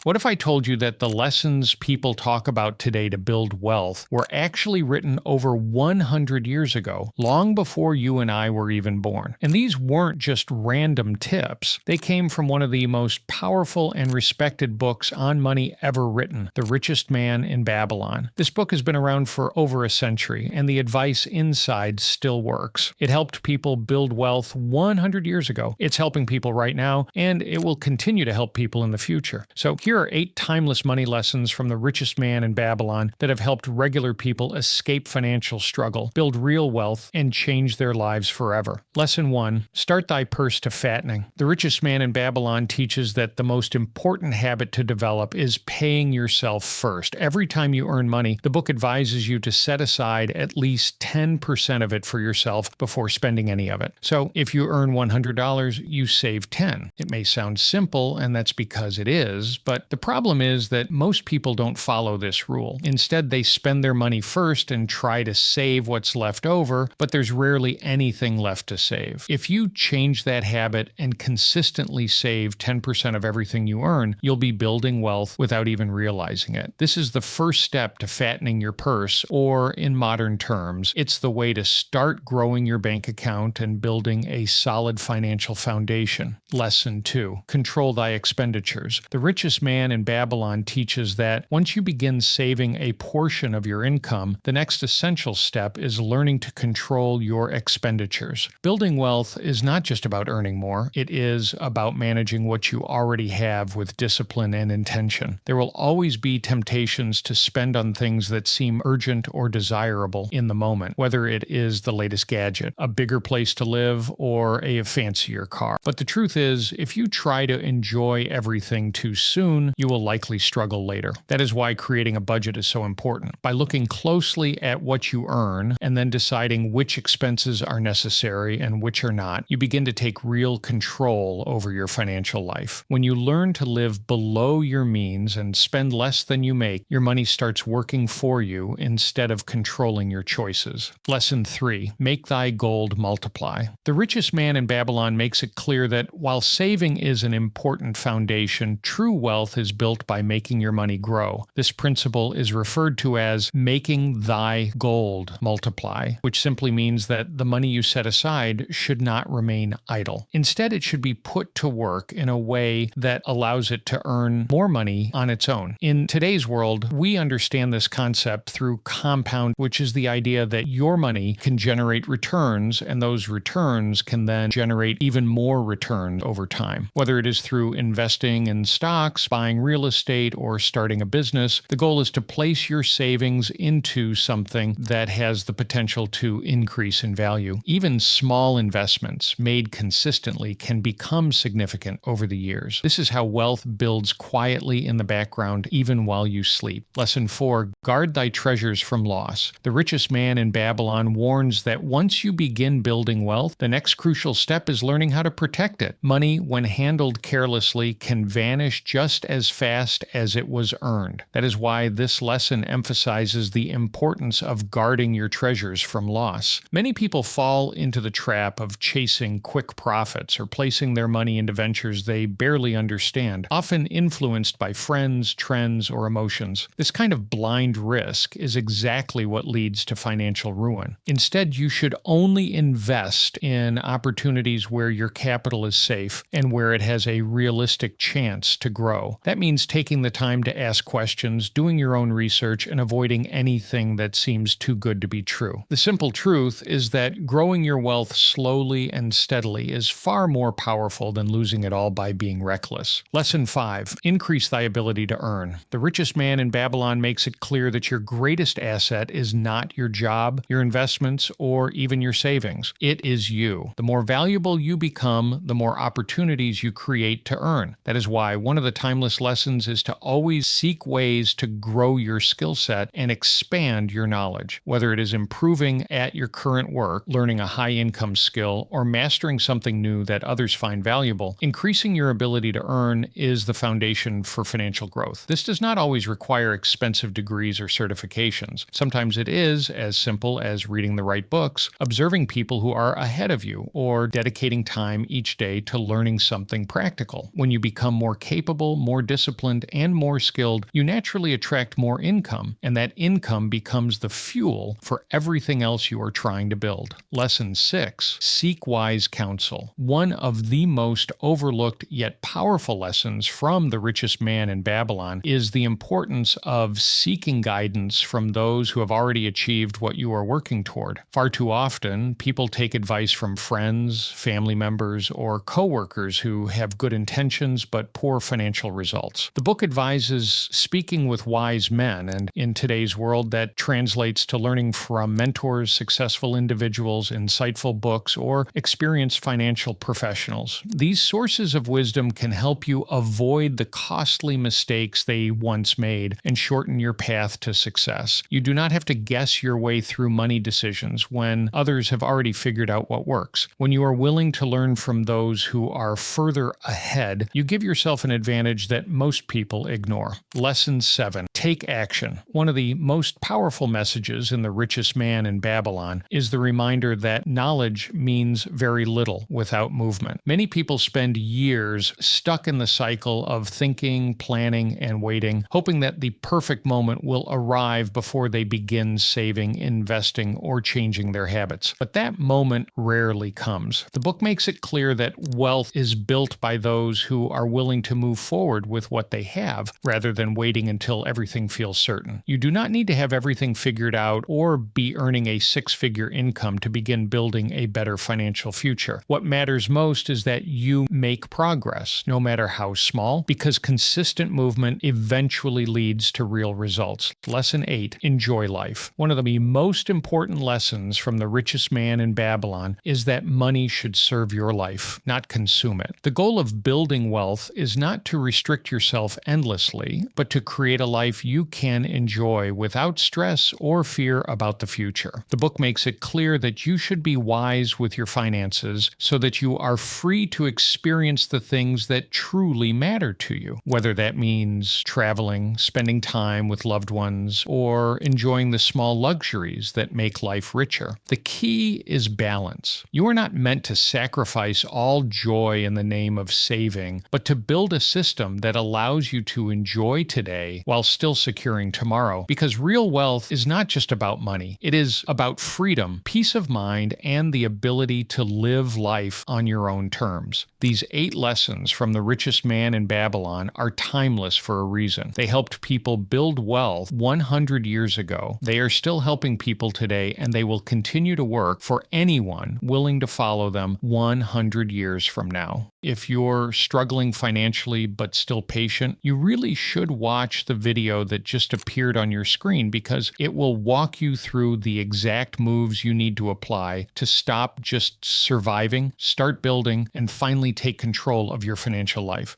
What if I told you that the lessons people talk about today to build wealth were actually written over 100 years ago, long before you and I were even born? And these weren't just random tips. They came from one of the most powerful and respected books on money ever written, The Richest Man in Babylon. This book has been around for over a century, and the advice inside still works. It helped people build wealth 100 years ago. It's helping people right now, and it will continue to help people in the future. So here are 8 timeless money lessons from The Richest Man in Babylon that have helped regular people escape financial struggle, build real wealth, and change their lives forever. Lesson 1. Start thy purse to fattening. The Richest Man in Babylon teaches that the most important habit to develop is paying yourself first. Every time you earn money, the book advises you to set aside at least 10% of it for yourself before spending any of it. So if you earn $100, you save 10. It may sound simple, and that's because it is, but the problem is that most people don't follow this rule. Instead, they spend their money first and try to save what's left over, but there's rarely anything left to save. If you change that habit and consistently save 10% of everything you earn, you'll be building wealth without even realizing it. This is the first step to fattening your purse, or in modern terms, it's the way to start growing your bank account and building a solid financial foundation. Lesson 2. Control thy expenditures. The Richest Man in Babylon teaches that once you begin saving a portion of your income, the next essential step is learning to control your expenditures. Building wealth is not just about earning more, it is about managing what you already have with discipline and intention. There will always be temptations to spend on things that seem urgent or desirable in the moment, whether it is the latest gadget, a bigger place to live, or a fancier car. But the truth is, if you try to enjoy everything too soon, you will likely struggle later. That is why creating a budget is so important. By looking closely at what you earn and then deciding which expenses are necessary and which are not, you begin to take real control over your financial life. When you learn to live below your means and spend less than you make, your money starts working for you instead of controlling your choices. Lesson 3. Make thy gold multiply. The Richest Man in Babylon makes it clear that while saving is an important foundation, true wealth is built by making your money grow. This principle is referred to as making thy gold multiply, which simply means that the money you set aside should not remain idle. Instead, it should be put to work in a way that allows it to earn more money on its own. In today's world, we understand this concept through compound, which is the idea that your money can generate returns, and those returns can then generate even more returns over time. Whether it is through investing in stocks, buying real estate, or starting a business, the goal is to place your savings into something that has the potential to increase in value. Even small investments made consistently can become significant over the years. This is how wealth builds quietly in the background even while you sleep. Lesson 4. Guard thy treasures from loss. The Richest Man in Babylon warns that once you begin building wealth, the next crucial step is learning how to protect it. Money, when handled carelessly, can vanish just as fast as it was earned. That is why this lesson emphasizes the importance of guarding your treasures from loss. Many people fall into the trap of chasing quick profits or placing their money into ventures they barely understand, often influenced by friends, trends, or emotions. This kind of blind risk is exactly what leads to financial ruin. Instead, you should only invest in opportunities where your capital is safe and where it has a realistic chance to grow. That means taking the time to ask questions, doing your own research, and avoiding anything that seems too good to be true. The simple truth is that growing your wealth slowly and steadily is far more powerful than losing it all by being reckless. Lesson 5. Increase thy ability to earn. The Richest Man in Babylon makes it clear that your greatest asset is not your job, your investments, or even your savings. It is you. The more valuable you become, the more opportunities you create to earn. That is why one of the timeless lessons is to always seek ways to grow your skill set and expand your knowledge. Whether it is improving at your current work, learning a high-income skill, or mastering something new that others find valuable, increasing your ability to earn is the foundation for financial growth. This does not always require expensive degrees or certifications. Sometimes it is as simple as reading the right books, observing people who are ahead of you, or dedicating time each day to learning something practical. When you become more capable, more more disciplined, and more skilled, you naturally attract more income, and that income becomes the fuel for everything else you are trying to build. Lesson 6. Seek wise counsel. One of the most overlooked yet powerful lessons from The Richest Man in Babylon is the importance of seeking guidance from those who have already achieved what you are working toward. Far too often, people take advice from friends, family members, or coworkers who have good intentions but poor financial results. The book advises speaking with wise men, and in today's world, that translates to learning from mentors, successful individuals, insightful books, or experienced financial professionals. These sources of wisdom can help you avoid the costly mistakes they once made and shorten your path to success. You do not have to guess your way through money decisions when others have already figured out what works. When you are willing to learn from those who are further ahead, you give yourself an advantage that most people ignore. Lesson 7. Take action. One of the most powerful messages in The Richest Man in Babylon is the reminder that knowledge means very little without movement. Many people spend years stuck in the cycle of thinking, planning, and waiting, hoping that the perfect moment will arrive before they begin saving, investing, or changing their habits. But that moment rarely comes. The book makes it clear that wealth is built by those who are willing to move forward with what they have, rather than waiting until everything feels certain. You do not need to have everything figured out or be earning a six-figure income to begin building a better financial future. What matters most is that you make progress, no matter how small, because consistent movement eventually leads to real results. Lesson 8. Enjoy life. One of the most important lessons from The Richest Man in Babylon is that money should serve your life, not consume it. The goal of building wealth is not to restrict yourself endlessly, but to create a life you can enjoy without stress or fear about the future. The book makes it clear that you should be wise with your finances so that you are free to experience the things that truly matter to you, whether that means traveling, spending time with loved ones, or enjoying the small luxuries that make life richer. The key is balance. You are not meant to sacrifice all joy in the name of saving, but to build a system that allows you to enjoy today while still securing tomorrow. Because real wealth is not just about money. It is about freedom, peace of mind, and the ability to live life on your own terms. These 8 lessons from The Richest Man in Babylon are timeless for a reason. They helped people build wealth 100 years ago. They are still helping people today, and they will continue to work for anyone willing to follow them 100 years from now. If you're struggling financially but still patient, you really should watch the video that just appeared on your screen, because it will walk you through the exact moves you need to apply to stop just surviving, start building, and finally take control of your financial life.